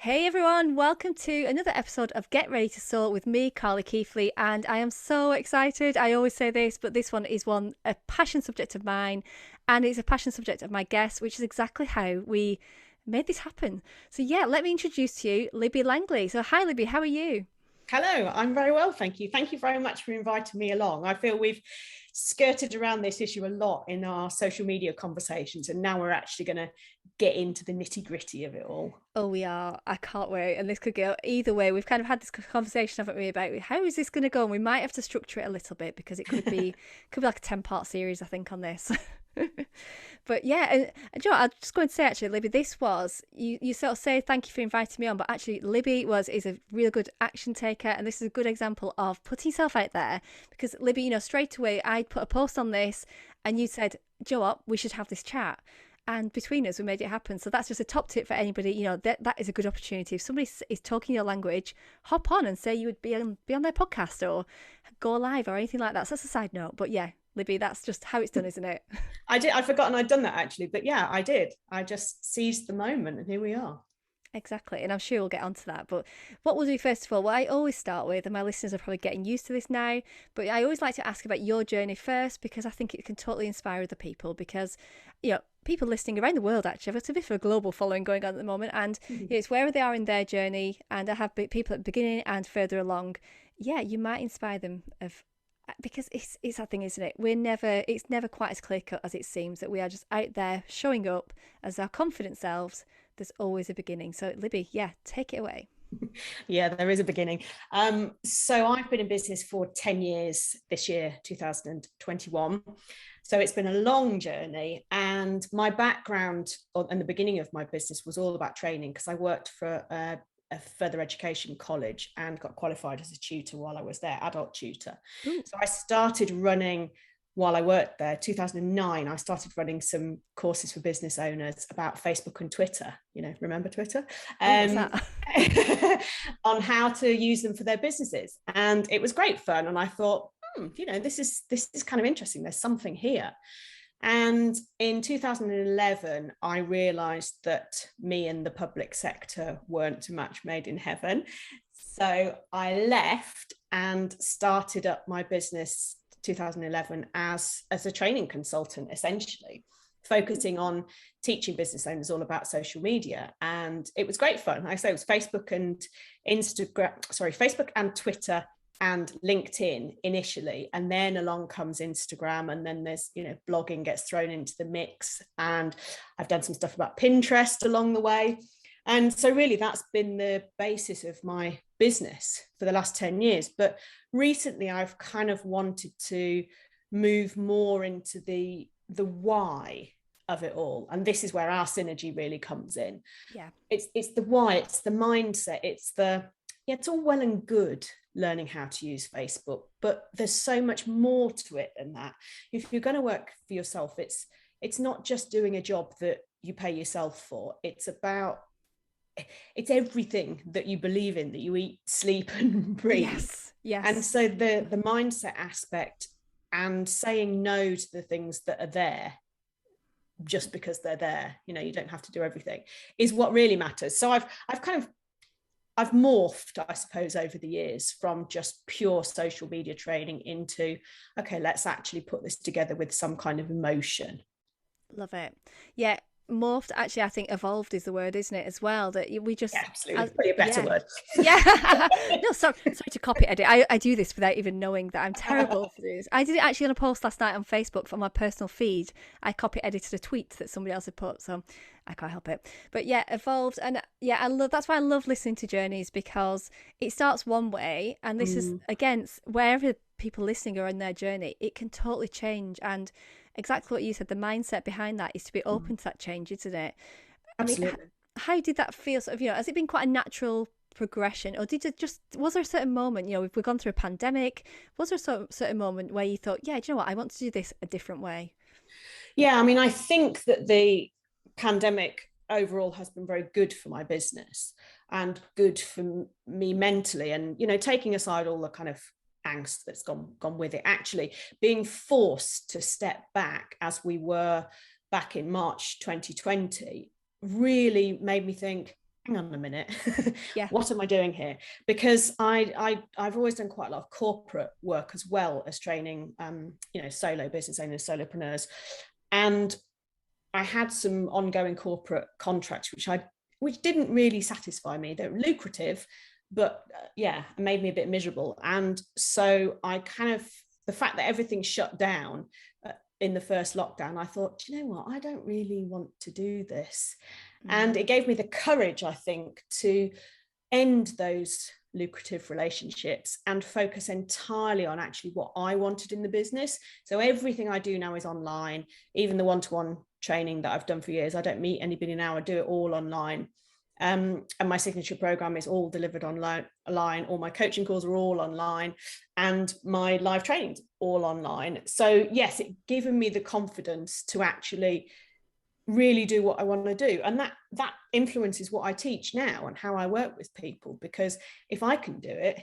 Hey everyone, welcome to another episode of Get Ready to Soul with me, Carly Keithley, and I am so excited. I always say this, but this one is a passion subject of mine, and it's a passion subject of my guest, which is exactly how we made this happen. So yeah, let me introduce to you Libby Langley. So hi Libby, how are you? Hello, I'm very well, thank you. Thank you very much for inviting me along. I feel we've skirted around this issue a lot in our social media conversations, and now we're actually going to get into the nitty gritty of it all. Oh, we are. I can't wait. And this could go either way. We've kind of had this conversation, haven't we, about how is this going to go? And we might have to structure it a little bit because it could be like a 10-part series, I think, on this. But yeah, and you know, I was just going to say actually, Libby, this was you sort of say thank you for inviting me on, but actually Libby is a real good action taker, and this is a good example of putting yourself out there because Libby, straight away I'd put a post on this and you said, "Do you know what, we should have this chat." And between us, we made it happen. So that's just a top tip for anybody. That is a good opportunity. If somebody is talking your language, hop on and say you would be on their podcast or go live or anything like that. So that's a side note. But yeah, Libby, that's just how it's done, isn't it? I'd forgotten I'd done that actually, but yeah, I did. I just seized the moment and here we are. Exactly, and I'm sure we'll get onto that. But what we'll do first of all, what I always start with, and my listeners are probably getting used to this now, but I always like to ask about your journey first because I think it can totally inspire other people. Because, people listening around the world actually, it's a bit of a global following going on at the moment, and it's wherever they are in their journey. And I have people at the beginning and further along. Yeah, you might inspire them of because it's that thing, isn't it? It's never quite as clear cut as it seems that we are just out there showing up as our confident selves. There's always a beginning. So Libby, yeah, take it away. Yeah, there is a beginning. So I've been in business for 10 years this year, 2021. So it's been a long journey. And my background and the beginning of my business was all about training because I worked for a further education college and got qualified as a tutor while I was there, adult tutor. Ooh. So I started running while I worked there, 2009, I started running some courses for business owners about Facebook and Twitter. Remember Twitter? Oh, what's Um, that? on how to use them for their businesses. And it was great fun. And I thought, this is kind of interesting. There's something here. And in 2011, I realized that me and the public sector weren't a match made in heaven. So I left and started up my business 2011 as a training consultant, essentially focusing on teaching business owners all about social media. And it was great fun. Like I say, it was Facebook and Twitter and LinkedIn initially, and then along comes Instagram, and then there's blogging gets thrown into the mix, and I've done some stuff about Pinterest along the way. And so really that's been the basis of my business for the last 10 years. But recently I've kind of wanted to move more into the why of it all. And this is where our synergy really comes in. Yeah. It's the why, it's the mindset, it's all well and good learning how to use Facebook, but there's so much more to it than that. If you're going to work for yourself, it's not just doing a job that you pay yourself for. It's everything that you believe in, that you eat, sleep, and breathe. Yes. Yes. And so the mindset aspect and saying no to the things that are there just because they're there, you don't have to do everything, is what really matters. So I've morphed, I suppose, over the years from just pure social media training into, okay, let's actually put this together with some kind of emotion. Love it. Yeah. Morphed, actually, I think evolved is the word, isn't it, as well? That we Yeah, just, absolutely. Probably a better yeah. word. Yeah. No, sorry to copy edit. I do this without even knowing that I'm terrible for this. I did it actually on a post last night on Facebook for my personal feed. I copy edited a tweet that somebody else had put, so I can't help it. But yeah, evolved, and yeah, that's why I love listening to journeys because it starts one way, and this is against wherever people listening are on their journey, it can totally change. And exactly what you said, the mindset behind that is to be open to that change, isn't it? I mean, Absolutely. how did that feel? Sort of, has it been quite a natural progression, or was there a certain moment? We've gone through a pandemic. Was there a certain moment where you thought, yeah, do you know what? I want to do this a different way. Yeah, I mean, I think that the pandemic overall has been very good for my business and good for me mentally. And, taking aside all the kind of angst that's gone with it, actually being forced to step back as we were back in March 2020 really made me think, hang on a minute, Yeah. what am I doing here? Because I've always done quite a lot of corporate work as well as training, solo business owners, solopreneurs. And I had some ongoing corporate contracts, which didn't really satisfy me. They were lucrative, but made me a bit miserable. And so the fact that everything shut down in the first lockdown, I thought, you know what, I don't really want to do this. And it gave me the courage, I think, to end those lucrative relationships and focus entirely on actually what I wanted in the business. So everything I do now is online, even the one-to-one training that I've done for years. I don't meet anybody now, I do it all online. And my signature program is all delivered online. All my coaching calls are all online, and my live training's all online. So yes, it given me the confidence to actually really do what I want to do, and that influences what I teach now and how I work with people, because if I can do it,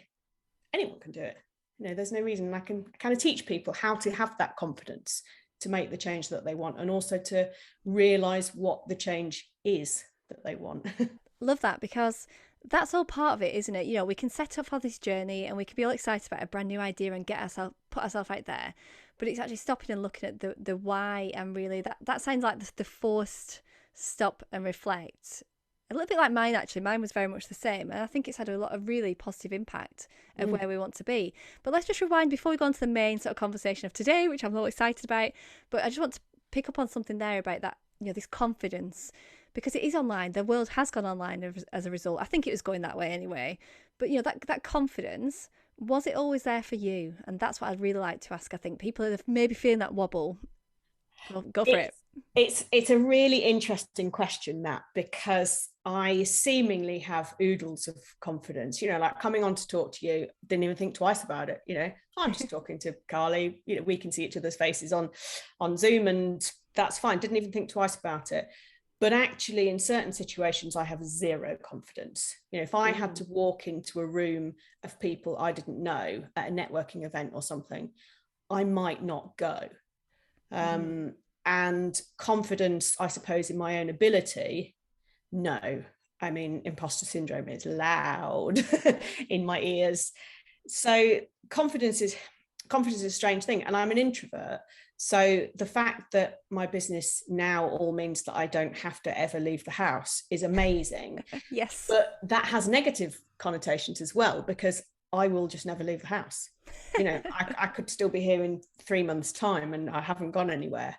anyone can do it. There's no reason. I can kind of teach people how to have that confidence to make the change that they want, and also to realize what the change is that they want. Love that, because that's all part of it, isn't it? We can set off on this journey and we can be all excited about a brand new idea and put ourselves out there, but it's actually stopping and looking at the why, and really that sounds like the forced stop and reflect. A little bit like mine, actually. Mine was very much the same, and I think it's had a lot of really positive impact of where we want to be. But let's just rewind before we go on to the main sort of conversation of today, which I'm all excited about. But I just want to pick up on something there about that, this confidence, because it is online. The world has gone online as a result. I think it was going that way anyway. But that confidence, was it always there for you? And that's what I'd really like to ask. I think people are maybe feeling that wobble. Go for it. It's a really interesting question, that, because I seemingly have oodles of confidence. Like coming on to talk to you, didn't even think twice about it. I'm just talking to Carly. We can see each other's faces on Zoom, and that's fine. Didn't even think twice about it. But actually, in certain situations, I have zero confidence. If I had to walk into a room of people I didn't know at a networking event or something, I might not go. And confidence, I suppose, in my own ability, no. I mean, imposter syndrome is loud in my ears. So confidence is a strange thing. And I'm an introvert. So the fact that my business now all means that I don't have to ever leave the house is amazing. Yes. But that has negative connotations as well, because I will just never leave the house. I could still be here in 3 months' time and I haven't gone anywhere.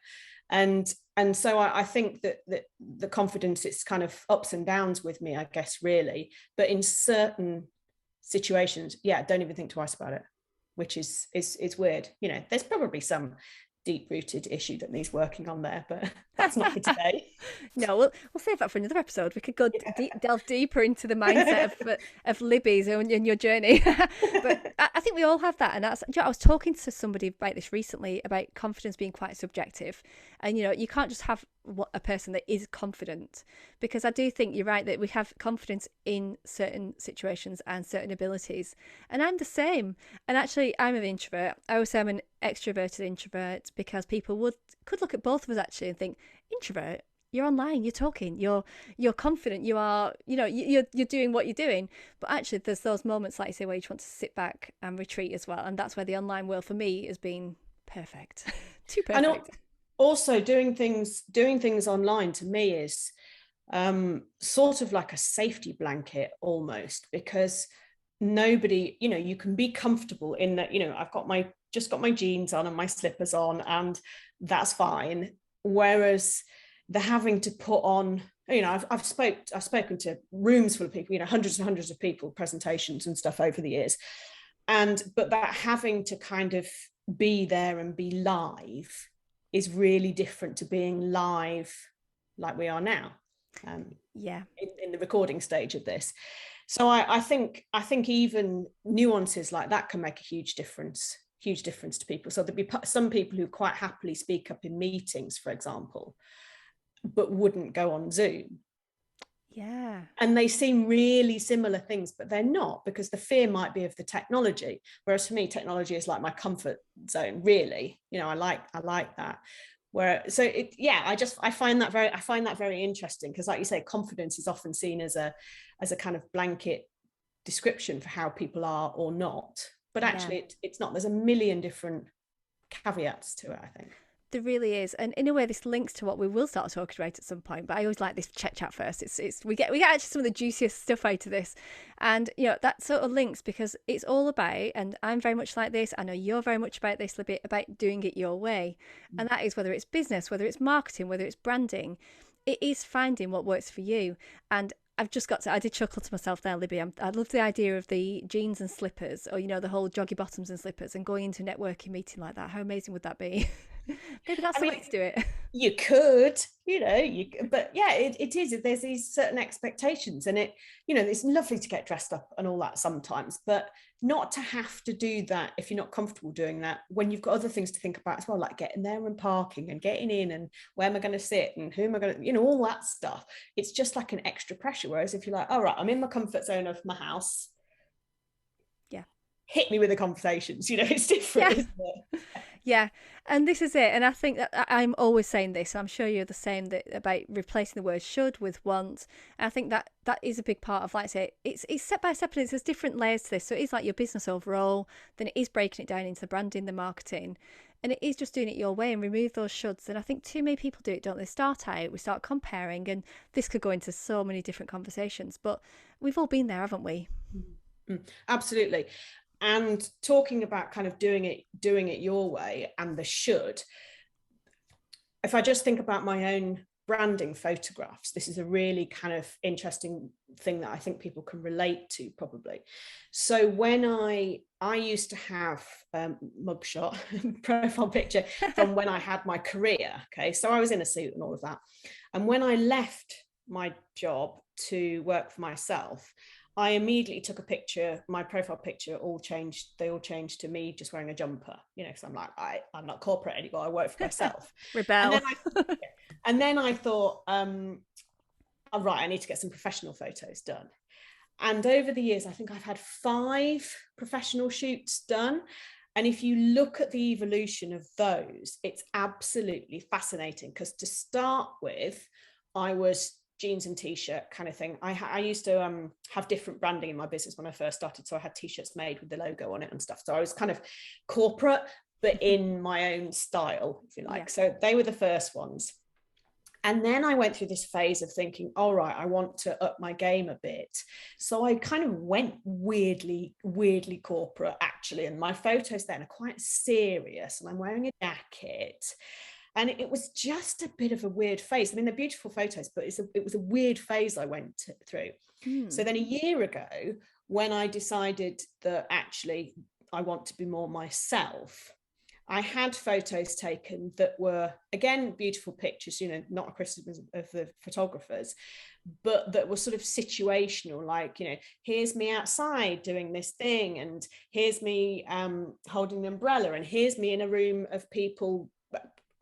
And so I think that the confidence, it's kind of ups and downs with me, I guess, really. But in certain situations, don't even think twice about it, which is weird. There's probably some deep-rooted issue that needs working on there, but that's not for today. No, we'll save that for another episode. We could go delve deeper into the mindset of Libby's and your journey. But I think we all have that, and I was talking to somebody about this recently, about confidence being quite subjective, and you can't just have a person that is confident, because I do think you're right that we have confidence in certain situations and certain abilities, and I'm the same. And actually, I'm an introvert. I always say I'm an extroverted introvert, because people could look at both of us actually and think, introvert, you're online, you're talking, you're confident, you are, you're doing what you're doing. But actually, there's those moments, like you say, where you just want to sit back and retreat as well, and that's where the online world for me has been perfect. Too perfect. And also doing things online, to me, is sort of like a safety blanket almost, because nobody, you can be comfortable in that, I've got just got my jeans on and my slippers on, and that's fine. Whereas the having to put on, I've spoken to rooms full of people, hundreds and hundreds of people, presentations and stuff over the years, but that having to kind of be there and be live is really different to being live like we are now. In the recording stage of this. So I think even nuances like that can make a huge difference to people. So there'd be some people who quite happily speak up in meetings, for example, but wouldn't go on Zoom. Yeah. And they seem really similar things, but they're not, because the fear might be of the technology. Whereas for me, technology is like my comfort zone, really. I like that. I find that very interesting, because like you say, confidence is often seen as a kind of blanket description for how people are or not, but actually it's not. There's a million different caveats to it, I think. There really is, and in a way, this links to what we will start talking about at some point. But I always like this chat first. It's we get actually some of the juiciest stuff out of this, and that sort of links, because it's all about, and I'm very much like this. I know you're very much about this, Libby, about doing it your way, and that is whether it's business, whether it's marketing, whether it's branding. It is finding what works for you, and I did chuckle to myself there, Libby. I love the idea of the jeans and slippers, or the whole joggy bottoms and slippers, and going into a networking meeting like that. How amazing would that be? Maybe that's the way to do it. You could, but yeah, it is. There's these certain expectations, and it's lovely to get dressed up and all that sometimes, but not to have to do that if you're not comfortable doing that, when you've got other things to think about as well, like getting there and parking and getting in and where am I going to sit and who am I going to, all that stuff. It's just like an extra pressure. Whereas if you're like, all right, I'm in my comfort zone of my house. Yeah. Hit me with the conversations, it's different, isn't it? Yeah, and this is it. And I think that I'm always saying this, I'm sure you're the same, that about replacing the word should with want. And I think that is a big part of, like I say, it's step by step, and there's different layers to this. So it is like your business overall, then it is breaking it down into the branding, the marketing, and it is just doing it your way, and remove those shoulds. And I think too many people do it, don't they? Start out, we start comparing, and this could go into so many different conversations, but we've all been there, haven't we? Absolutely. And talking about kind of doing it your way and the should, if I just think about my own branding photographs, this is a really kind of interesting thing that I think people can relate to probably. So when I used to have mugshot profile picture from when I had my career. Okay, so I was in a suit and all of that. And when I left my job to work for myself, I immediately took a picture, my profile picture they all changed to me just wearing a jumper, because I'm like, I'm not corporate anymore, I work for myself. Rebel. And then I thought, right, I need to get some professional photos done. And over the years, I think I've had 5 professional shoots done. And if you look at the evolution of those, it's absolutely fascinating, because to start with, I was jeans and t-shirt kind of thing. I used to have different branding in my business when I first started. So I had t-shirts made with the logo on it and stuff. So I was kind of corporate, but in my own style, if you like. Yeah. So they were the first ones. And then I went through this phase of thinking, all right, I want to up my game a bit. So I kind of went weirdly corporate, actually. And my photos then are quite serious, and I'm wearing a jacket. And it was just a bit of a weird phase. I mean, they're beautiful photos, but it was a weird phase I went through. So then a year ago, when I decided that actually I want to be more myself, I had photos taken that were, again, beautiful pictures, not a criticism of the photographers, but that were sort of situational, like, here's me outside doing this thing, and here's me holding an umbrella, and here's me in a room of people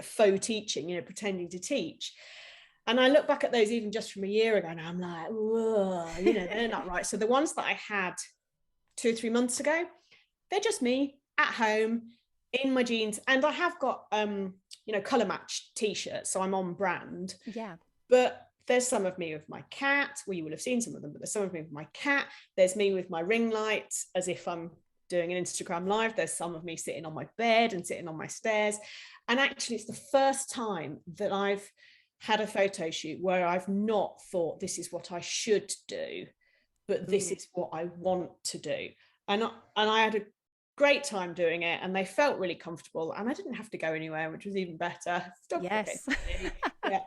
faux teaching, pretending to teach. And I look back at those even just from a year ago, and I'm like, whoa, they're not right. So the ones that I had 2 or 3 months ago, they're just me at home in my jeans, and I have got color matched t-shirts, so I'm on brand. Yeah. But there's some of me with my cat. Well, you will have seen some of them, but there's some of me with my cat. There's me with my ring lights as if I'm doing an Instagram live. There's some of me sitting on my bed and sitting on my stairs. And actually, it's the first time that I've had a photo shoot where I've not thought this is what I should do, but this is what I want to do. And I had a great time doing it, and they felt really comfortable, and I didn't have to go anywhere, which was even better. Yes. Yeah.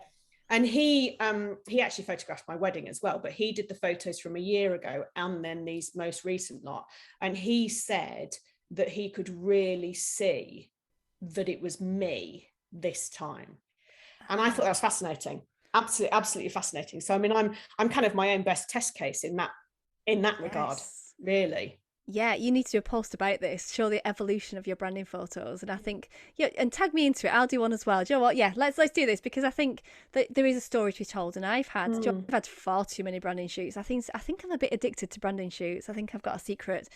And he actually photographed my wedding as well, but he did the photos from a year ago and then these most recent lot. And he said that he could really see that it was me this time. And I thought that was fascinating. Absolutely fascinating. So I mean, I'm kind of my own best test case in that regard, really. Yeah, you need to do a post about this, show the evolution of your branding photos. And I think, and tag me into it. I'll do one as well. Do you know what? Yeah, let's do this, because I think that there is a story to be told. And I've had far too many branding shoots. I think I'm a bit addicted to branding shoots. I think I've got a secret,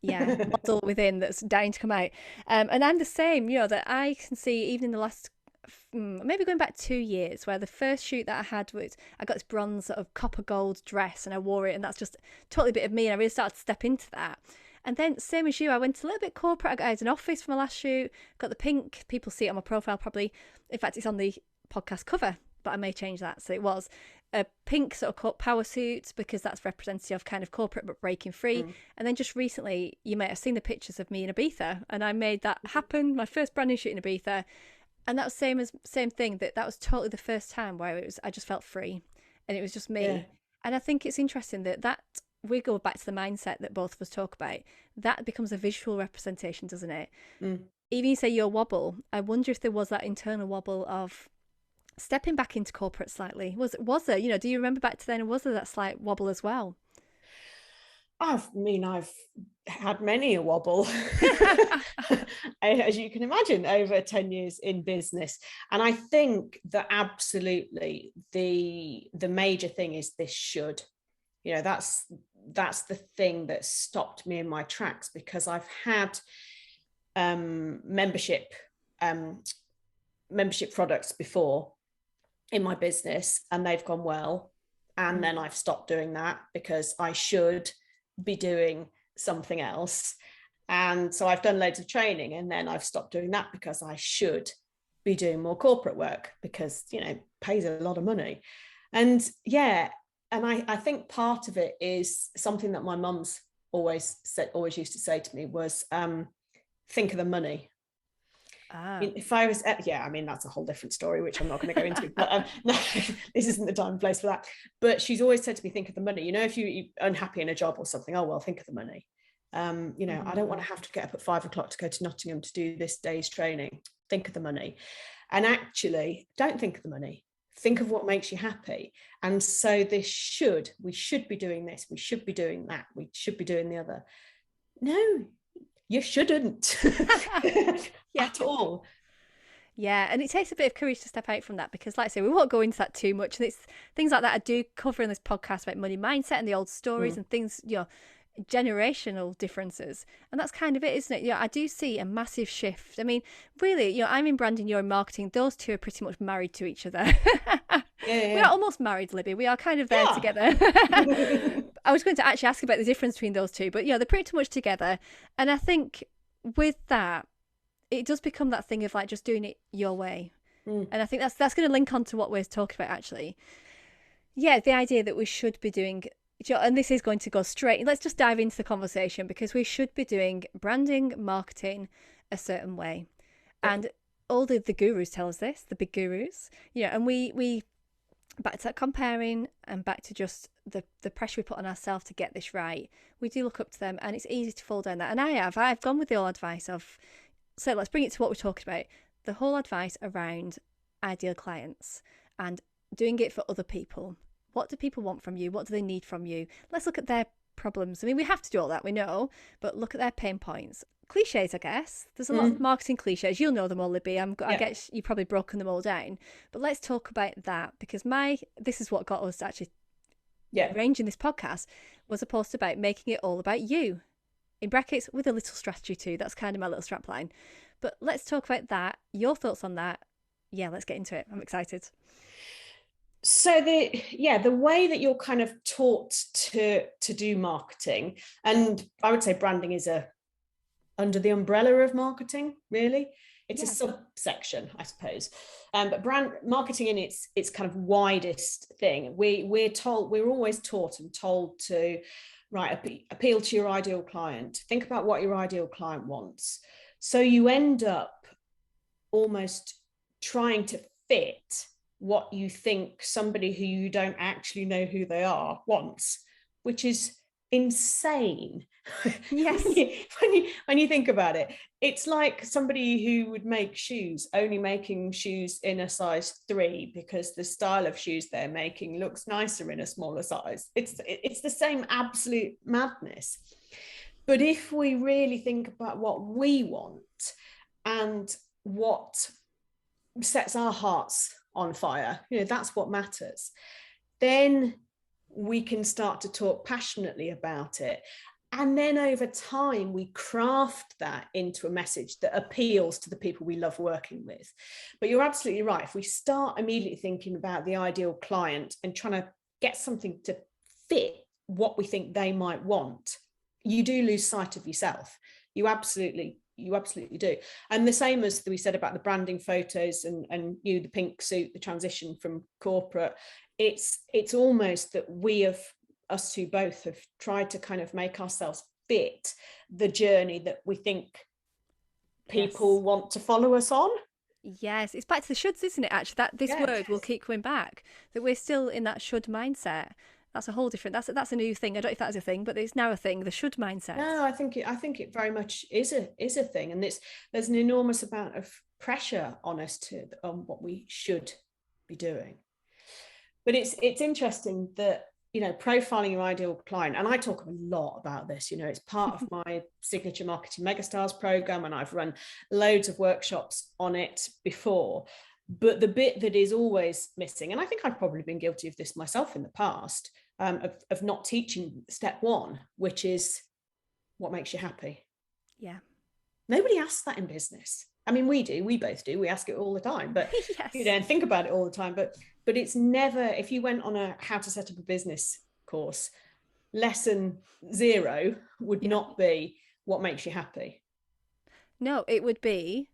model within that's dying to come out. And I'm the same, that I can see even in the last maybe going back 2 years, where the first shoot that I had was I got this bronze sort of copper gold dress and I wore it, and that's just totally a bit of me, and I really started to step into that. And then same as you, I went a little bit corporate. I had an office for my last shoot, got the pink, people see it on my profile probably. In fact, it's on the podcast cover, but I may change that. So it was a pink sort of power suit, because that's representative of kind of corporate but breaking free. And then just recently, you may have seen the pictures of me in Ibiza, and I made that happen, my first brand new shoot in Ibiza. And that was same thing, that was totally the first time where I just felt free, and it was just me. Yeah. And I think it's interesting that we go back to the mindset that both of us talk about. That becomes a visual representation, doesn't it? Even you say your wobble, I wonder if there was that internal wobble of stepping back into corporate slightly. Was there, do you remember back to then, was there that slight wobble as well? I've had many a wobble, as you can imagine, over 10 years in business. And I think that absolutely the major thing is this should. That's the thing that stopped me in my tracks, because I've had membership products before in my business, and they've gone well, and then I've stopped doing that because I should be doing something else. And so I've done loads of training, and then I've stopped doing that because I should be doing more corporate work, because pays a lot of money. And I think part of it is something that my mum's always used to say to me was, think of the money. If I was that's a whole different story, which I'm not going to go into, but no, this isn't the time and place for that. But she's always said to me, think of the money. If you're unhappy in a job or something, oh well, think of the money. I don't want to have to get up at 5 o'clock to go to Nottingham to do this day's training. Think of the money. And actually, don't think of the money. Think of what makes you happy. And so we should be doing this, we should be doing that, we should be doing the other. No, you shouldn't. At all. Yeah, and it takes a bit of courage to step out from that, because like I say, we won't go into that too much, and it's things like that I do cover in this podcast about money mindset and the old stories and things, generational differences, and that's kind of it, isn't it? I do see a massive shift. I mean, really, I'm in branding, you're in marketing. Those two are pretty much married to each other. We are almost married, Libby. We are kind of there together. I was going to actually ask about the difference between those two, but they're pretty much together. And I think with that, it does become that thing of like just doing it your way. And I think that's going to link on to what we're talking about, actually. Yeah, the idea that we should be doing, and this is going to go straight, let's just dive into the conversation, because we should be doing branding, marketing a certain way. And all the gurus tell us this, the big gurus, and we back to that comparing, and back to just the pressure we put on ourselves to get this right. We do look up to them, and it's easy to fall down that. And I've gone with the old advice of, so let's bring it to what we're talking about. The whole advice around ideal clients and doing it for other people. What do people want from you? What do they need from you? Let's look at their problems. I mean, we have to do all that, we know, but look at their pain points. Cliches, I guess. There's a lot of marketing cliches. You'll know them all, Libby. I guess you've probably broken them all down. But let's talk about that, because this is what got us to actually arranging this podcast, was a post about making it all about you. In brackets, with a little strategy too. That's kind of my little strap line. But let's talk about that. Your thoughts on that. Yeah, let's get into it. I'm excited. So the way that you're kind of taught to do marketing, and I would say branding is under the umbrella of marketing, really. It's a subsection, I suppose. But brand marketing in its kind of widest thing, we're always taught and told to appeal to your ideal client. Think about what your ideal client wants. So you end up almost trying to fit what you think somebody who you don't actually know who they are wants, which is insane. Yes. when you think about it, it's like somebody who would make shoes only making shoes in a size 3 because the style of shoes they're making looks nicer in a smaller size. It's the same absolute madness. But if we really think about what we want and what sets our hearts on fire, that's what matters, then we can start to talk passionately about it. And then over time, we craft that into a message that appeals to the people we love working with. But you're absolutely right. If we start immediately thinking about the ideal client and trying to get something to fit what we think they might want, you do lose sight of yourself. You absolutely do. And the same as we said about the branding photos and you, the pink suit, the transition from corporate, it's almost that us two both have tried to kind of make ourselves fit the journey that we think people want to follow us on. Yes, it's back to the shoulds, isn't it? Actually, that this word will keep coming back. That we're still in that should mindset. That's a whole different. That's a new thing. I don't know if that's a thing, but it's now a thing. The should mindset. No, I think it very much is a thing, and there's an enormous amount of pressure on us on what we should be doing. But it's interesting that, you know, profiling your ideal client, and I talk a lot about this, you know, it's part of my signature marketing megastars program, and I've run loads of workshops on it before. But the bit that is always missing, and I think I've probably been guilty of this myself in the past, of not teaching step one, which is what makes you happy. Yeah. Nobody asks that in business. I mean, we both do. We ask it all the time, but yes. You don't think about it all the time. But it's never, if you went on a how to set up a business course, lesson 0 would not be what makes you happy. No, it would be,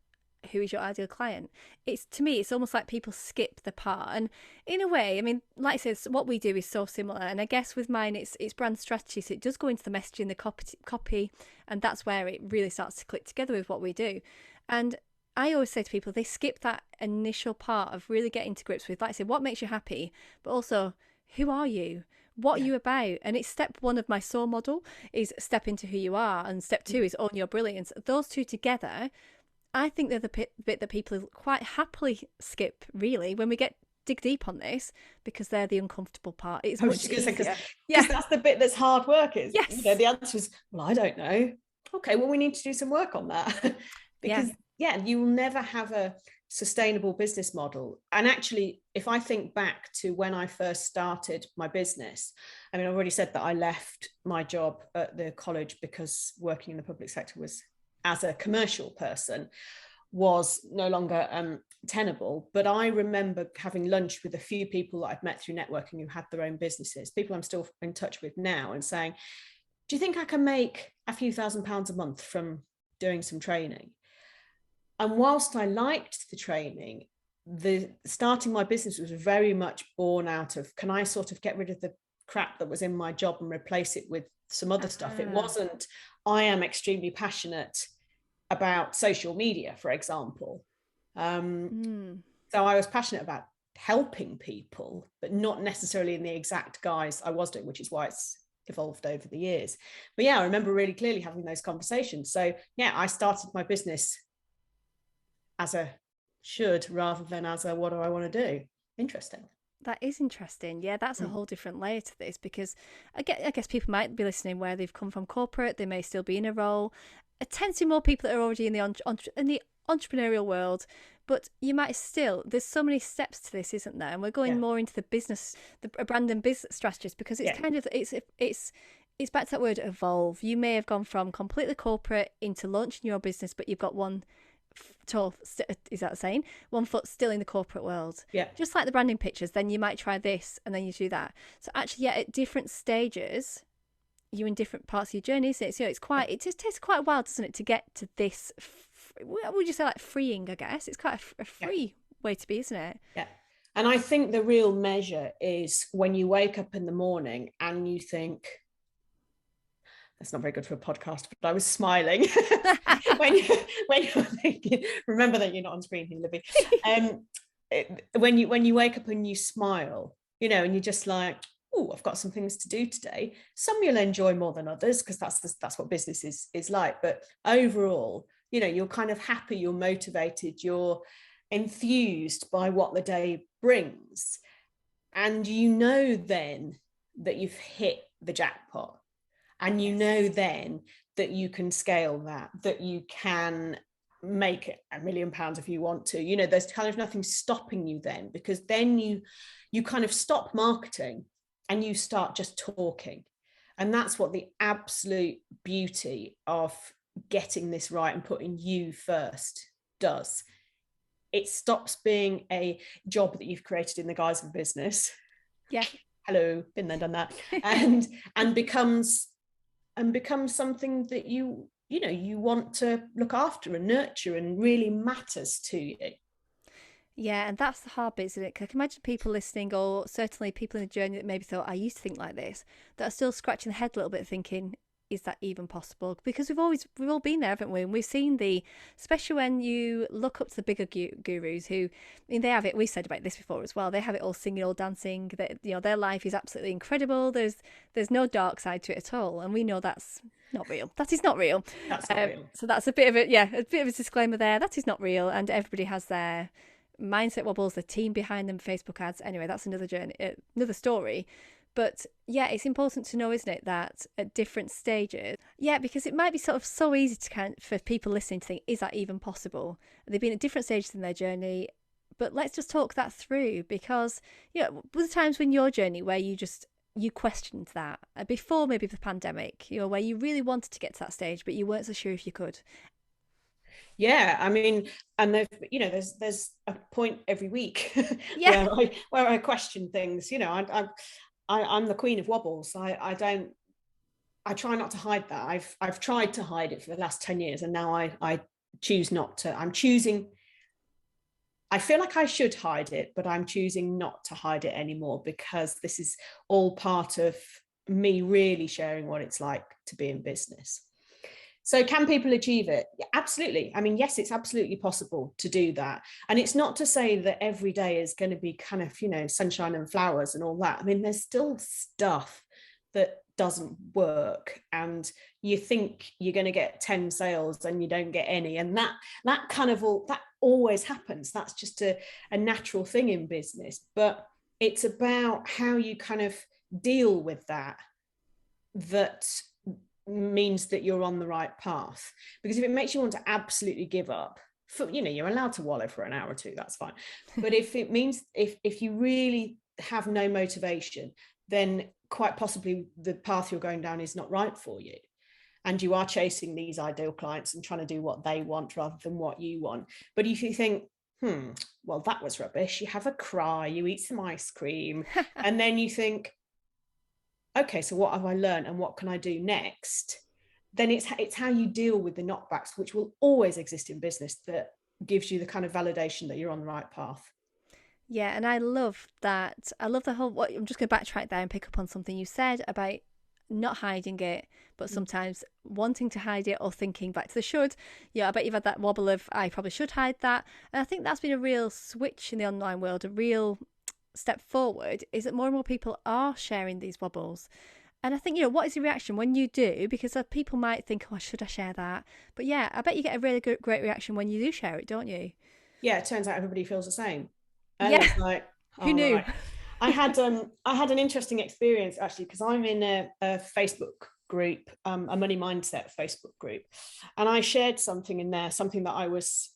who is your ideal client? It's, to me, it's almost like people skip the part. And in a way, I mean, like I said, what we do is so similar. And I guess with mine, it's brand strategy. So it does go into the messaging, the copy, and that's where it really starts to click together with what we do. And I always say to people, they skip that initial part of really getting to grips with, like I said, what makes you happy, but also, who are you? What are you about? And it's step 1 of my SOAR model is step into who you are. And step 2 is own your brilliance. Those two together, I think they're the bit that people quite happily skip, really, when we dig deep on this, because they're the uncomfortable part. It's much easier. Because that's the bit that's hard work. Is, you know, the answer is, well, I don't know. Okay, well, we need to do some work on that. Because you will never have a sustainable business model. And actually, if I think back to when I first started my business, I mean, I already said that I left my job at the college because working in the public sector was, as a commercial person, was no longer tenable. But I remember having lunch with a few people that I've met through networking who had their own businesses, people I'm still in touch with now, and saying, do you think I can make a few £1,000s a month from doing some training? And whilst I liked the training, the starting my business was very much born out of, can I sort of get rid of the crap that was in my job and replace it with some other stuff? It wasn't, I am extremely passionate about social media, for example. So I was passionate about helping people, but not necessarily in the exact guise I was doing, which is why it's evolved over the years. But I remember really clearly having those conversations. So I started my business as a should rather than as a what do I want to do. Interesting. That is interesting. Yeah, that's a whole different layer to this, because I guess people might be listening where they've come from corporate, they may still be in a role. It tends to be more people that are already in the entrepreneurial world, but you might still, there's so many steps to this, isn't there? And we're going more into the business, the brand and business strategist, because it's kind of, it's back to that word evolve. You may have gone from completely corporate into launching your business, but you've got one is that a saying? One foot still in the corporate world. Yeah. Just like the branding pictures, then you might try this and then you do that. So actually, at different stages, you're in different parts of your journey, isn't it? So it just takes quite a while, doesn't it, to get to this, what would you say, like freeing, I guess? It's quite a free way to be, isn't it? Yeah. And I think the real measure is when you wake up in the morning and you think, that's not very good for a podcast, but I was smiling when you're thinking, remember that you're not on screen here, Libby. When you wake up and you smile, you know, and you're just like, oh, I've got some things to do today. Some you'll enjoy more than others, because that's what business is like. But overall, you know, you're kind of happy, you're motivated, you're enthused by what the day brings. And you know then that you've hit the jackpot. And you know then that you can scale that you can make £1 million if you want to. You know, there's kind of nothing stopping you then, because then you kind of stop marketing and you start just talking. And that's what the absolute beauty of getting this right and putting you first does. It stops being a job that you've created in the guise of a business. Yeah. Hello, been there, done that. and becomes something that you want to look after and nurture and really matters to you. Yeah, and that's the hard bit, isn't it? 'Cause I can imagine people listening, or certainly people in the journey that maybe thought, I used to think like this, that are still scratching their head a little bit thinking, is that even possible? Because we've all been there, haven't we? And we've seen especially when you look up to the bigger gurus who, I mean, they have it, we said about this before as well, they have it all singing, all dancing, that, their life is absolutely incredible. There's no dark side to it at all. And we know that's not real. That is not real. That's not real. So that's a bit of a disclaimer there. That is not real. And everybody has their mindset wobbles, the team behind them, Facebook ads. Anyway, that's another journey, another story. But yeah, it's important to know, isn't it, that at different stages, because it might be sort of so easy to for people listening to think, is that even possible? They've been at different stages in their journey, but let's just talk that through, because were there times in your journey where you questioned that before maybe the pandemic, where you really wanted to get to that stage, but you weren't so sure if you could? Yeah, I mean, and there's a point every week Yeah. where I question things. I'm the queen of wobbles. I try not to hide that. I've tried to hide it for the last 10 years, and now I choose not to. I feel like I should hide it, but I'm choosing not to hide it anymore, because this is all part of me really sharing what it's like to be in business. So can people achieve it? Yeah, absolutely. I mean, yes, it's absolutely possible to do that. And it's not to say that every day is going to be kind of, sunshine and flowers and all that. I mean, there's still stuff that doesn't work, and you think you're going to get 10 sales and you don't get any. And that always happens. That's just a natural thing in business. But it's about how you kind of deal with that means that you're on the right path. Because if it makes you want to absolutely give up, you're allowed to wallow for an hour or two, that's fine. But if it means if you really have no motivation, then quite possibly the path you're going down is not right for you, and you are chasing these ideal clients and trying to do what they want rather than what you want. But if you think, well, that was rubbish, you have a cry, you eat some ice cream, and then you think, okay, so what have I learned and what can I do next? Then it's how you deal with the knockbacks, which will always exist in business, that gives you the kind of validation that you're on the right path. Yeah, and I love that. I love the whole, I'm just going to backtrack there and pick up on something you said about not hiding it, but sometimes wanting to hide it, or thinking back to the should. I bet you've had that wobble of, I probably should hide that. And I think that's been a real switch in the online world, a real step forward, is that more and more people are sharing these wobbles. And I think, what is your reaction when you do? Because people might think, oh, should I share that? But yeah, I bet you get a really great reaction when you do share it, don't you? Yeah, it turns out everybody feels the same. And it's like, who knew? Right. I had an interesting experience, actually, because I'm in a Facebook group, a money mindset Facebook group, and I shared something in there, something that I was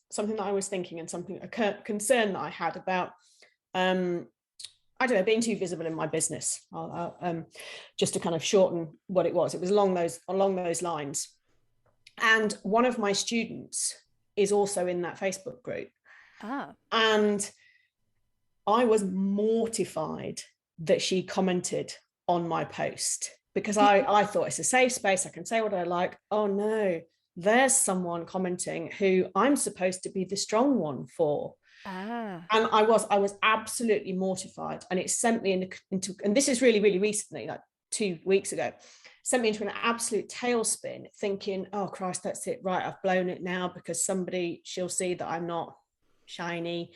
thinking, and a concern that I had about I don't know, being too visible in my business. Just to kind of shorten what it was along those lines. And one of my students is also in that Facebook group. And I was mortified that she commented on my post, because I thought it's a safe space, I can say what I like. Oh no, there's someone commenting who I'm supposed to be the strong one for. And I was absolutely mortified, and it sent me into, and this is really, really recently, like 2 weeks ago, sent me into an absolute tailspin, thinking, oh Christ, that's it, right, I've blown it now, because she'll see that I'm not shiny.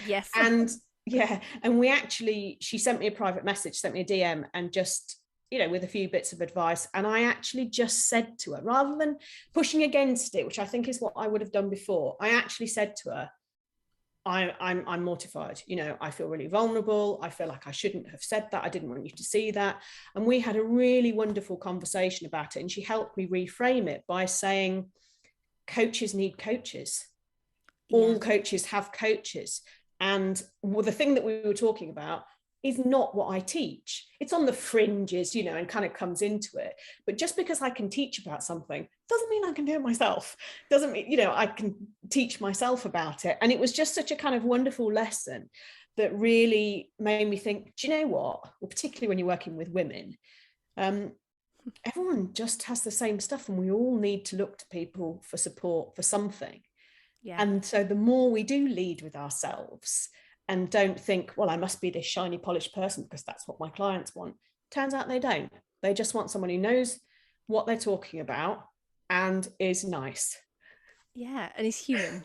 Yes. And she sent me a private message, sent me a DM, and just, with a few bits of advice. And I actually just said to her, rather than pushing against it, which I think is what I would have done before, I actually said to her, I'm mortified. I feel really vulnerable. I feel like I shouldn't have said that. I didn't want you to see that. And we had a really wonderful conversation about it. And she helped me reframe it by saying, coaches need coaches. All coaches have coaches. And the thing that we were talking about is not what I teach. It's on the fringes, you know, and kind of comes into it. But just because I can teach about something doesn't mean I can do it myself. Doesn't mean, you know, I can teach myself about it. And it was just such a kind of wonderful lesson that really made me think, do you know what? Well, particularly when you're working with women, everyone just has the same stuff, and we all need to look to people for support for something. Yeah. And so the more we do lead with ourselves and don't think, well, I must be this shiny, polished person because that's what my clients want. Turns out they don't. They just want someone who knows what they're talking about and is nice. Yeah, and he's human.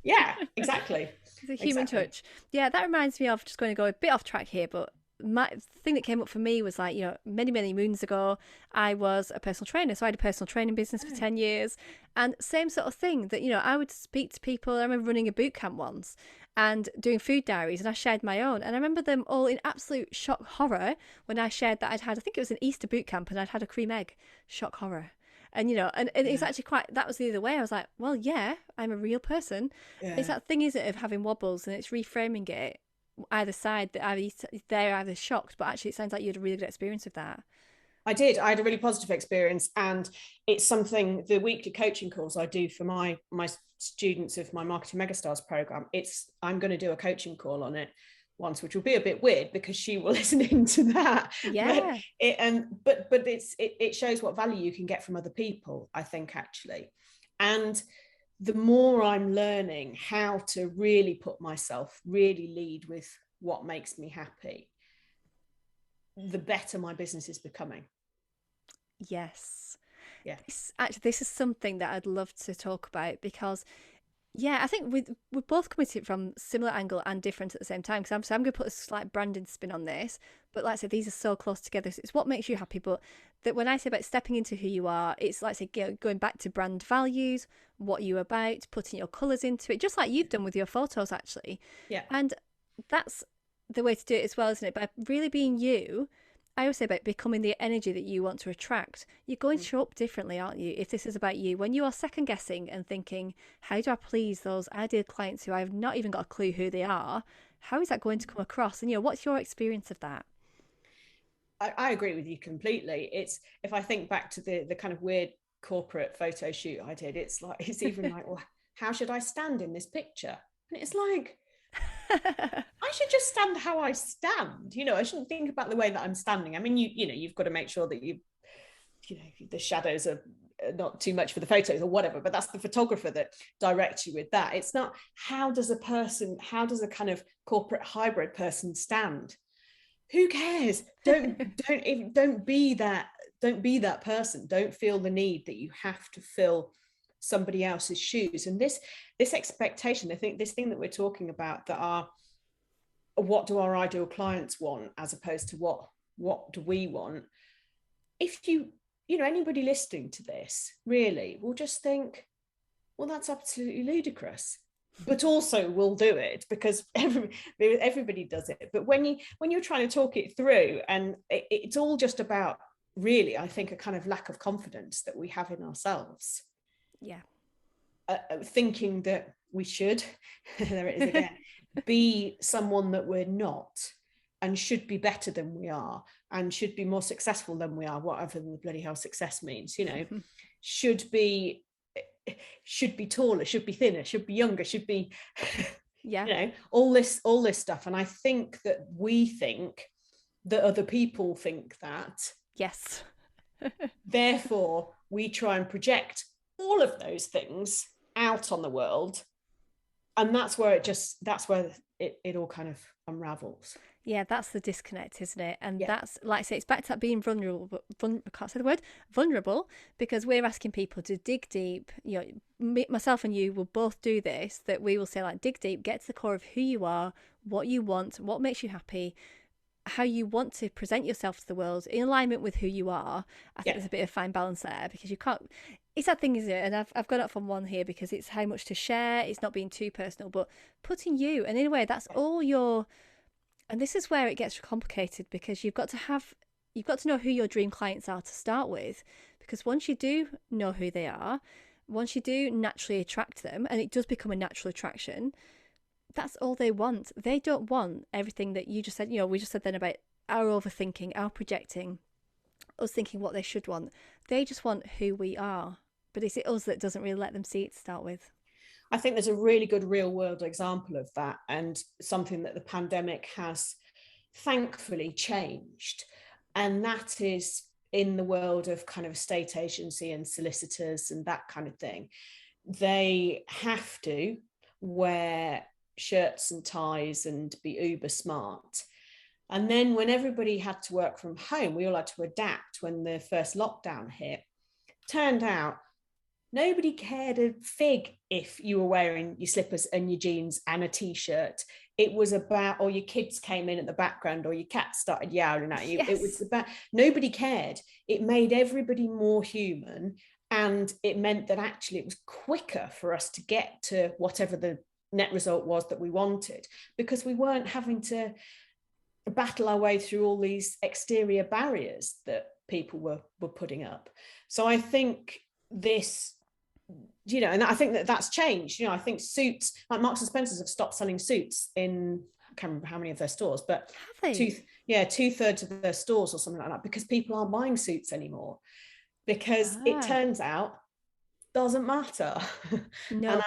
Yeah, exactly. It's a human touch. Yeah, that reminds me of, just going to go a bit off track here, but my thing that came up for me was like, you know, many moons ago, I was a personal trainer. So I had a personal training business for 10 years, and same sort of thing that, you know, I would speak to people. I remember running a boot camp once and doing food diaries, and I shared my own. And I remember them all in absolute shock horror when I shared that I'd had, I think it was an Easter boot camp, and I'd had a cream egg. Shock horror. And, you know, and it's actually quite, that was the other way. I was like, well, yeah, I'm a real person. Yeah. It's that thing, isn't it, of having wobbles, and it's reframing it either side, that they're either shocked, but actually it sounds like you had a really good experience with that. I did. I had a really positive experience, and it's something, the weekly coaching calls I do for my students of my Marketing Megastars program, I'm going to do a coaching call on it once, which will be a bit weird because she will listen into that. Yeah. But it shows what value you can get from other people, I think, actually. And the more I'm learning how to really put myself, really lead with what makes me happy, the better my business is becoming. Yes. Yeah. This is something that I'd love to talk about, because yeah, I think we're both coming to it from similar angle and different at the same time. Because I'm going to put a slight branding spin on this, but like I said, these are so close together. So it's what makes you happy. But that when I say about stepping into who you are, it's like I say, going back to brand values, what you're about, putting your colours into it, just like you've done with your photos, actually. Yeah. And that's the way to do it as well, isn't it? By really being you. I always say about becoming the energy that you want to attract. You're going to show up differently, aren't you? If this is about you, when you are second guessing and thinking, how do I please those ideal clients who I've not even got a clue who they are? How is that going to come across? And, you know, what's your experience of that? I agree with you completely. It's, if I think back to the kind of weird corporate photo shoot I did, it's even like, well, how should I stand in this picture? And it's like, I should just stand how I stand. You know, I shouldn't think about the way that I'm standing. I mean, you know, you've got to make sure that you know, the shadows are not too much for the photos or whatever, but that's the photographer that directs you with that. It's not, how does a kind of corporate hybrid person stand? Who cares? Don't be that person. Don't feel the need that you have to fill somebody else's shoes. And this expectation, I think, this thing that we're talking about, that are, what do our ideal clients want as opposed to what do we want? If you know, anybody listening to this really will just think, well, that's absolutely ludicrous, but also we'll do it because everybody does it. But when you're trying to talk it through, and it's all just about, really, I think, a kind of lack of confidence that we have in ourselves. Yeah. Thinking that we should, there it is again, be someone that we're not, and should be better than we are, and should be more successful than we are, whatever the bloody hell success means, you know. should be taller, should be thinner, should be younger, should be yeah, you know, all this stuff. And I think that we think that other people think that. Yes. Therefore we try and project all of those things out on the world, and that's where it all kind of unravels. Yeah, that's the disconnect, isn't it? And that's, like I say, it's back to that being vulnerable. I can't say the word vulnerable, because we're asking people to dig deep. You know, myself and you will both do this. That we will say, like, dig deep, get to the core of who you are, what you want, what makes you happy, how you want to present yourself to the world in alignment with who you are. I think there's a bit of fine balance there, because you can't. It's that thing, isn't it? And I've gone up from one here because it's how much to share. It's not being too personal, but putting you, and in a way, that's all your. And this is where it gets complicated, because you've got to know who your dream clients are to start with, because once you do know who they are, once you do naturally attract them, and it does become a natural attraction, that's all they want. They don't want everything that you just said. We just said then about our overthinking, our projecting, us thinking what they should want. They just want who we are. But it's us that doesn't really let them see it to start with. I think there's a really good real world example of that, and something that the pandemic has thankfully changed. And that is in the world of kind of estate agency and solicitors and that kind of thing. They have to wear shirts and ties and be uber smart. And then when everybody had to work from home, we all had to adapt when the first lockdown hit. Turned out nobody cared a fig if you were wearing your slippers and your jeans and a t-shirt. It was about, or your kids came in at the background, or your cat started yowling at you. Yes. It was about, nobody cared. It made everybody more human. And it meant that actually it was quicker for us to get to whatever the net result was that we wanted, because we weren't having to battle our way through all these exterior barriers that people were putting up. So I think this, and I think that's changed. I think suits, like Marks and Spencer's have stopped selling suits in, I can't remember how many of their stores, but two-thirds of their stores or something like that, because people aren't buying suits anymore, because it turns out doesn't matter. No.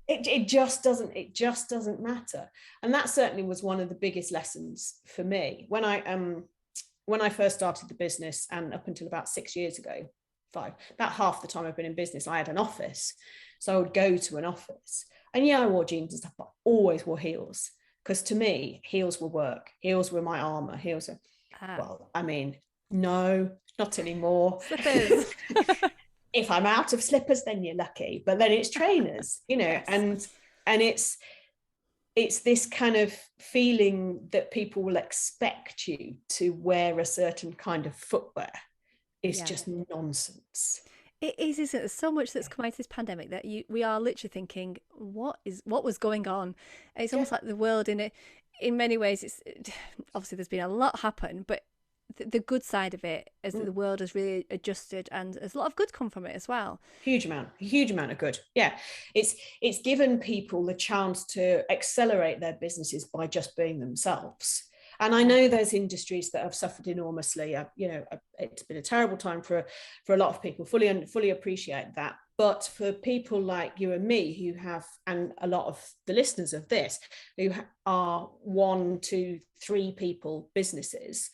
And it just doesn't matter. And that certainly was one of the biggest lessons for me when I first started the business, and up until about 6 years ago, about half the time I've been in business, I had an office. So I would go to an office, and I wore jeans and stuff, but I always wore heels, because to me, heels were work. Heels were my armor. Heels are, well, I mean, no, not anymore. Slippers. If I'm out of slippers, then you're lucky. But then it's trainers, yes. and it's this kind of feeling that people will expect you to wear a certain kind of footwear. It's just nonsense. It is, isn't it? There's so much that's come out of this pandemic that we are literally thinking, what was going on? It's almost like the world in many ways. It's obviously there's been a lot happen, but the good side of it is that the world has really adjusted, and there's a lot of good come from it as well. Huge amount of good. Yeah, it's given people the chance to accelerate their businesses by just being themselves. And I know there's industries that have suffered enormously. It's been a terrible time for a lot of people. Fully appreciate that. But for people like you and me, who have, and a lot of the listeners of this, who are 1, 2, 3 people businesses,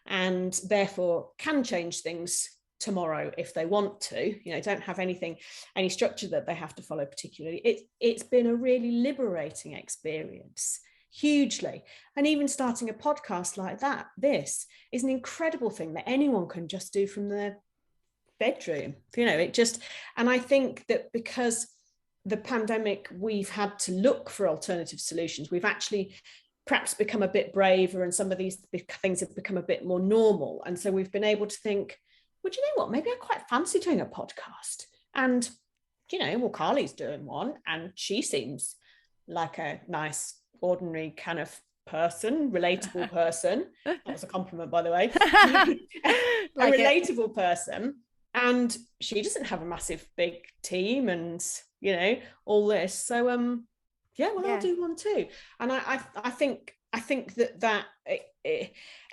and therefore can change things tomorrow if they want to, don't have any structure that they have to follow particularly. It's been a really liberating experience, hugely. And even starting a podcast like this is an incredible thing that anyone can just do from their bedroom. And I think that because the pandemic, we've had to look for alternative solutions. We've actually perhaps become a bit braver, and some of these things have become a bit more normal. And so we've been able to think, well, do you know what? Maybe I quite fancy doing a podcast. And, well, Carly's doing one, and she seems like a nice, ordinary kind of person, relatable person. That was a compliment, by the way. A relatable person. And she doesn't have a massive, big team and, all this. So, I'll do one too. And I think that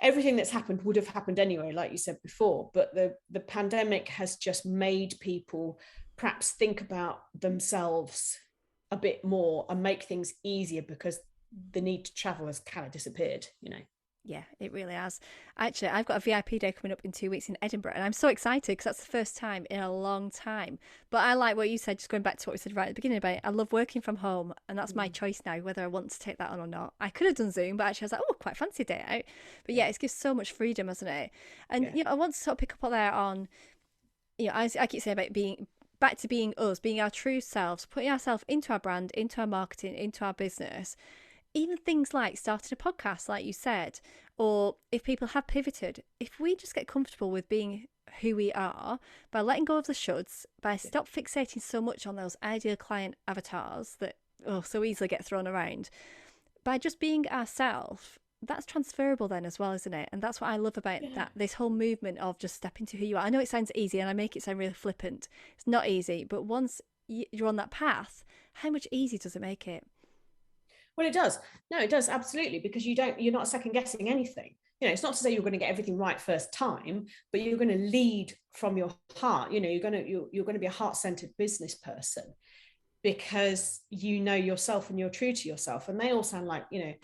everything that's happened would have happened anyway, like you said before. But the pandemic has just made people perhaps think about themselves a bit more and make things easier, because the need to travel has kind of disappeared, Yeah, it really has. Actually, I've got a VIP day coming up in 2 weeks in Edinburgh, and I'm so excited because that's the first time in a long time. But I like what you said, just going back to what we said right at the beginning about it. I love working from home, and that's my choice now, whether I want to take that on or not. I could have done Zoom, but actually I was like, oh, quite fancy a day out. But yeah, it gives so much freedom, hasn't it? And, I want to sort of pick up on there on, I keep saying about being back to being us, being our true selves, putting ourselves into our brand, into our marketing, into our business. Even things like starting a podcast, like you said, or if people have pivoted, if we just get comfortable with being who we are, by letting go of the shoulds, by stop fixating so much on those ideal client avatars that so easily get thrown around, by just being ourselves, that's transferable then as well, isn't it? And that's what I love about this whole movement of just step into who you are. I know it sounds easy, and I make it sound really flippant. It's not easy, but once you're on that path, how much easier does it make it? Well, it does. No, it does, absolutely, because you're not second guessing anything. You know, it's not to say you're going to get everything right first time, but you're going to lead from your heart. You know, you're going to be a heart-centered business person because you know yourself and you're true to yourself. And they all sound like, you know,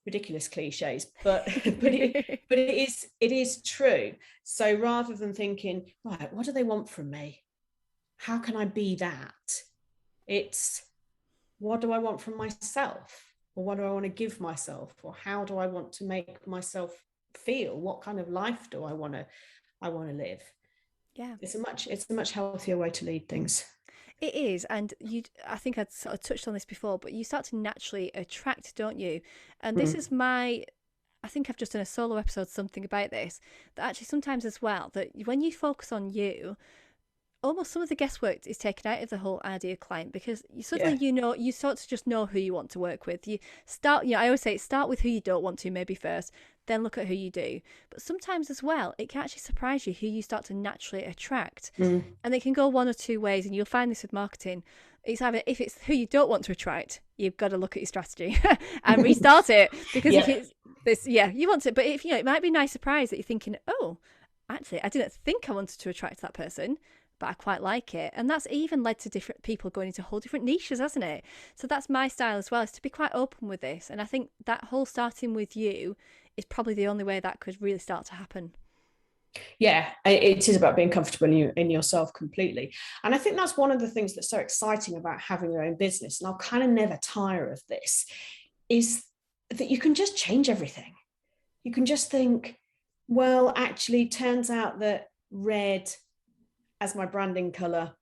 ridiculous cliches, but it is true. So rather than thinking, right, what do they want from me? How can I be that? It's, what do I want from myself? Or what do I want to give myself? Or how do I want to make myself feel? What kind of life do I want to live? Yeah, it's a much healthier way to lead things. it is. And I think I'd sort of touched on this before, but you start to naturally attract, don't you? And this is I think I've just done a solo episode, something about this, that actually sometimes as well, that when you focus on you, almost some of the guesswork is taken out of the whole idea client, because you suddenly, you sort of just know who you want to work with. You start, I always say start with who you don't want to maybe first, then look at who you do. But sometimes as well, it can actually surprise you who you start to naturally attract. And it can go one or two ways, and you'll find this with marketing. It's either, if it's who you don't want to attract, you've got to look at your strategy and restart it, because if it's this, you want it. But if it might be a nice surprise that you're thinking, oh, actually, I didn't think I wanted to attract that person, but I quite like it. And that's even led to different people going into whole different niches, hasn't it? So that's my style as well, is to be quite open with this. And I think that whole starting with you is probably the only way that could really start to happen. Yeah, it is about being comfortable in yourself completely. And I think that's one of the things that's so exciting about having your own business, and I'll kind of never tire of this, is that you can just change everything. You can just think, well, actually, turns out that red as my branding color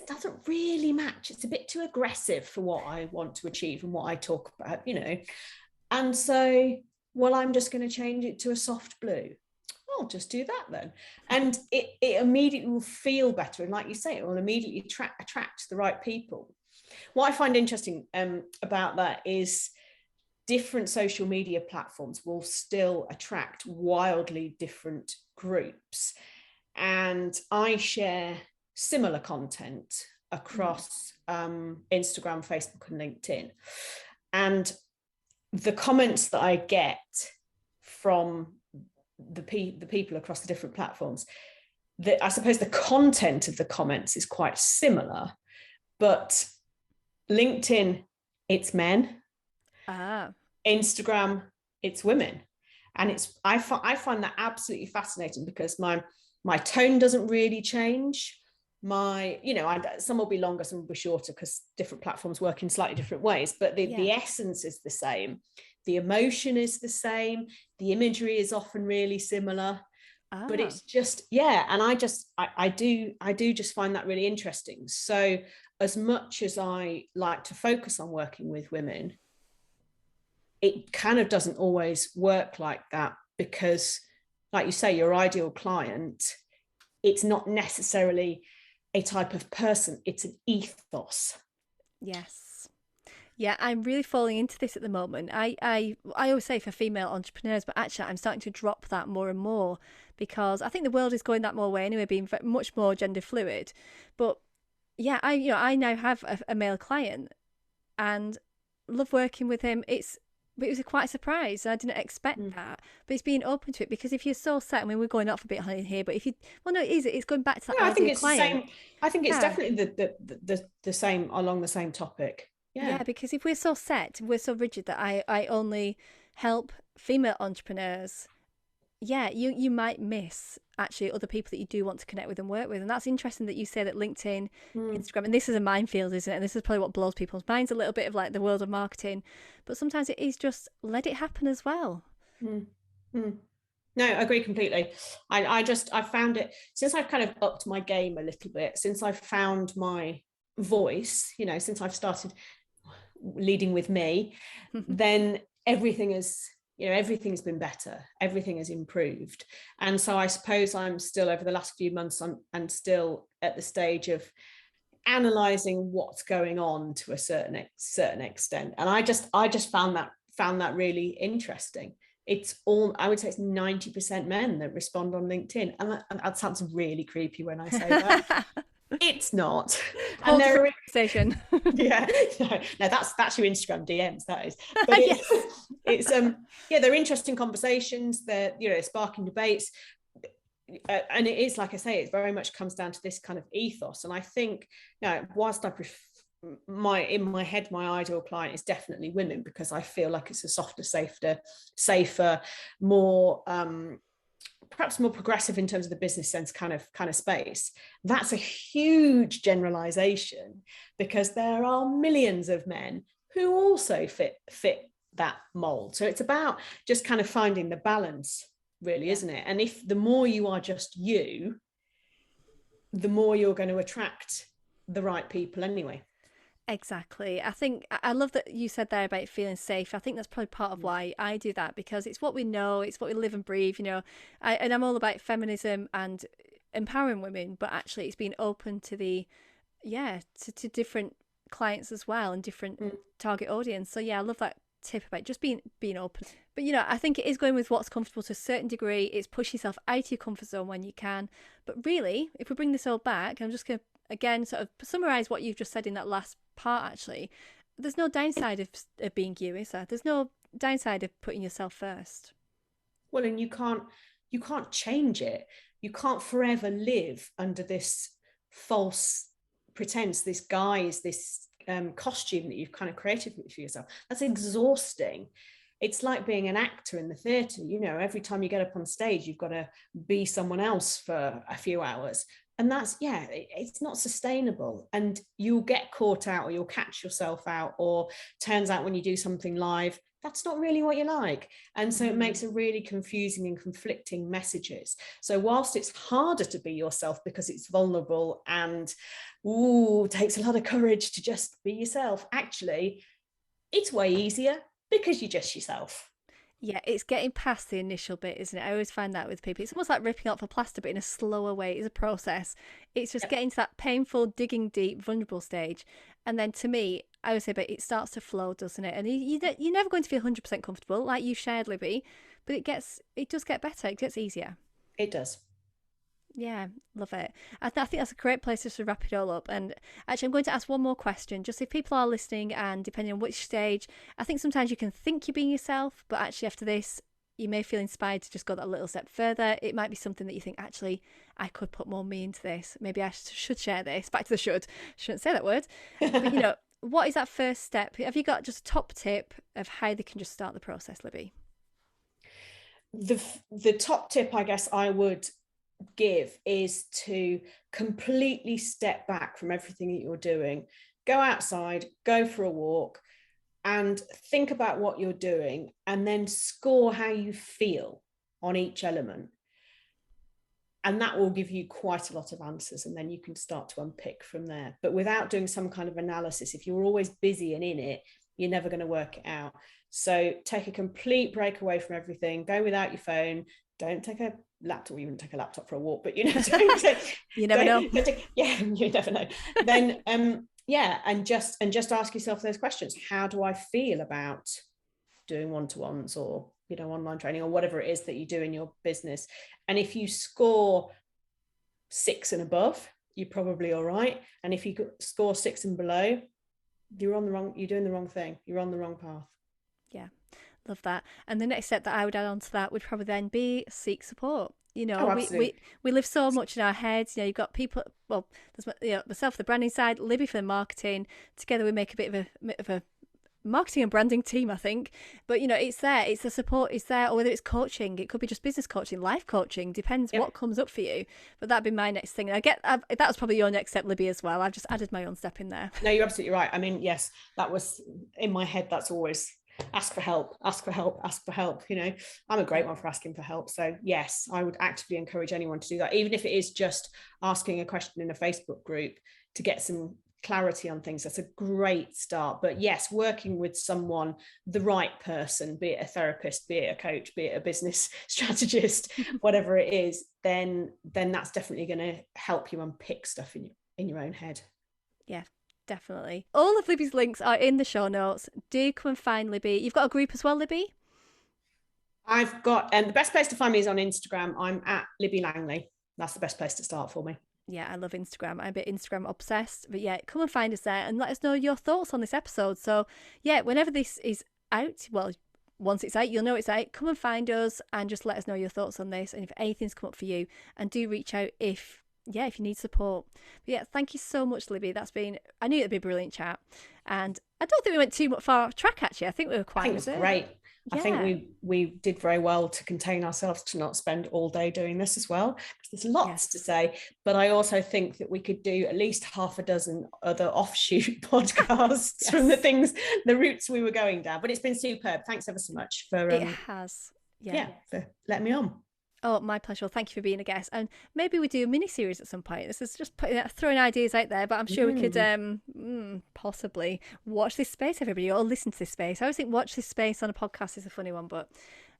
doesn't really match. It's a bit too aggressive for what I want to achieve and what I talk about, And so, well, I'm just going to change it to a soft blue. I'll just do that then. And it immediately will feel better. And like you say, it will immediately attract the right people. What I find interesting about that is different social media platforms will still attract wildly different groups. And I share similar content across Instagram, Facebook, and LinkedIn. And the comments that I get from the people across the different platforms, I suppose the content of the comments is quite similar, but LinkedIn, it's men. Instagram, it's women. And I find that absolutely fascinating, because my tone doesn't really change. Some will be longer, some will be shorter, because different platforms work in slightly different ways, but the essence is the same. The emotion is the same. The imagery is often really similar, but it's just, and I do just find that really interesting. So as much as I like to focus on working with women, it kind of doesn't always work like that, because like you say, your ideal client, it's not necessarily a type of person, it's an ethos. Yes. Yeah, I'm really falling into this at the moment. I always say for female entrepreneurs, but actually I'm starting to drop that more and more, because I think the world is going that more way anyway, being much more gender fluid. But yeah, I now have a male client and love working with him. But it was quite a surprise. I didn't expect that. But it's being open to it, because if you're so set, I mean, we're going off a bit in here, but it's going back to that idea. I think it's client. the same. I think it's definitely the same, along the same topic. Yeah, because if we're so set, we're so rigid that I only help female entrepreneurs, you might miss actually other people that you do want to connect with and work with. And that's interesting that you say that LinkedIn, Instagram, and this is a minefield, isn't it? And this is probably what blows people's minds a little bit, of like the world of marketing. But sometimes it is just let it happen as well. No, I agree completely. I found it, since I've kind of upped my game a little bit, since I've found my voice, since I've started leading with me, then everything's been better, everything has improved. And so I suppose I'm still, over the last few months, I'm still at the stage of analyzing what's going on to a certain extent. And I just found that really interesting. I would say it's 90% men that respond on LinkedIn, and that sounds really creepy when I say that. It's not. Whole And different there are, conversation. yeah, no, that's your Instagram DMs, that is. But Yes. it's yeah, they're interesting conversations. They're, you know, sparking debates. And it is, like I say, it very much comes down to this kind of ethos. And I think, you know, whilst I in my head, my ideal client is definitely women, because I feel like it's a softer, safer, more perhaps more progressive in terms of the business sense kind of space. That's a huge generalization, because there are millions of men who also fit that mold. So it's about just kind of finding the balance, really, isn't it? And if the more you are just you, the more you're going to attract the right people anyway. Exactly. I think I love that you said there about feeling safe. I think that's probably part of why I do that, because it's what we know, it's what we live and breathe, you know. And I'm all about feminism and empowering women, but actually it's being open to to different clients as well, and different target audience. So yeah, I love that tip about just being open. But you know, I think it is going with what's comfortable to a certain degree. It's pushing yourself out of your comfort zone when you can. But really, if we bring this all back, I'm just going to again sort of summarize what you've just said in that last part. Actually, there's no downside of being you, is there? There's no downside of putting yourself first. Well, and you can't change it. You can't forever live under this false pretense, this guise, this costume that you've kind of created for yourself. That's exhausting. It's like being an actor in the theatre. You know, every time you get up on stage, you've got to be someone else for a few hours. And that's, yeah, it's not sustainable. And you'll get caught out, or you'll catch yourself out, or turns out when you do something live, that's not really what you like. And so it makes a really confusing and conflicting messages. So whilst it's harder to be yourself because it's vulnerable and takes a lot of courage to just be yourself, actually, it's way easier because you're just yourself. Yeah, it's getting past the initial bit, isn't it? I always find that with people. It's almost like ripping off a plaster, but in a slower way. It's a process. It's just getting to that painful, digging deep, vulnerable stage. And then to me, I would say, but it starts to flow, doesn't it? And you're never going to feel 100% comfortable, like you shared, Libby, but it does get better. It gets easier. It does. Yeah, love it. I think that's a great place just to wrap it all up. And actually, I'm going to ask one more question. Just if people are listening, and depending on which stage, I think sometimes you can think you're being yourself, but actually after this, you may feel inspired to just go that little step further. It might be something that you think, actually, I could put more me into this. Maybe I should share this. Back to the should. Shouldn't say that word. But you know, what is that first step? Have you got just a top tip of how they can just start the process, Libby? The top tip, I guess, I would give is to completely step back from everything that you're doing. Go outside, go for a walk, and think about what you're doing, and then score how you feel on each element. And that will give you quite a lot of answers, and then you can start to unpick from there. But without doing some kind of analysis, if you're always busy and in it, you're never going to work it out. So take a complete break away from everything. Go without your phone. Don't take a laptop. You wouldn't take a laptop for a walk, but you know, You never know. Yeah, you never know. Then yeah, and just ask yourself those questions. How do I feel about doing one-to-ones, or you know, online training, or whatever it is that you do in your business? And if you score 6 and above, you're probably all right. And if you score 6 and below, you're doing the wrong thing. You're on the wrong path. Yeah, love that. And the next step that I would add on to that would probably then be seek support. You know, we live so much in our heads. You know, you've got people. Well, there's, you know, myself, the branding side, Libby for the marketing. Together, we make a bit of a marketing and branding team, I think. But you know, it's there. It's the support is there, or whether it's coaching, it could be just business coaching, life coaching. Depends what comes up for you. But that'd be my next thing. And that was probably your next step, Libby, as well. I've just added my own step in there. No, you're absolutely right. I mean, yes, that was in my head. That's always ask for help, ask for help, ask for help. You know, I'm a great one for asking for help. So yes, I would actively encourage anyone to do that, even if it is just asking a question in a Facebook group to get some clarity on things. That's a great start. But yes, working with someone, the right person, be it a therapist, be it a coach, be it a business strategist, whatever it is, then that's definitely going to help you unpick stuff in your own head. Yeah, definitely. All of Libby's links are in the show notes. Do come and find Libby. You've got a group as well, Libby? I've got, and the best place to find me is on Instagram. I'm at Libby Langley. That's the best place to start for me. Yeah, I love Instagram. I'm a bit Instagram obsessed. But yeah, come and find us there and let us know your thoughts on this episode. So yeah, whenever this is out, well, once it's out, you'll know it's out. Come and find us and just let us know your thoughts on this and if anything's come up for you. And do reach out if you need support. But yeah, thank you so much, Libby. I knew it'd be a brilliant chat. And I don't think we went too much far off track, actually. I think we were quite I think it was great. I think we did very well to contain ourselves to not spend all day doing this as well, because there's lots to say. But I also think that we could do at least half a dozen other offshoot podcasts from the routes we were going down. But it's been superb. Thanks ever so much for it has. For letting me on. Oh, my pleasure. Thank you for being a guest. And maybe we do a mini series at some point. This is just throwing ideas out there, but I'm sure we could possibly watch this space, everybody, or listen to this space. I always think watch this space on a podcast is a funny one, but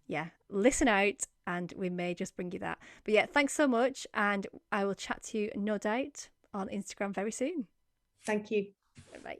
yeah, listen out and we may just bring you that. But yeah, thanks so much. And I will chat to you, no doubt, on Instagram very soon. Thank you. Bye.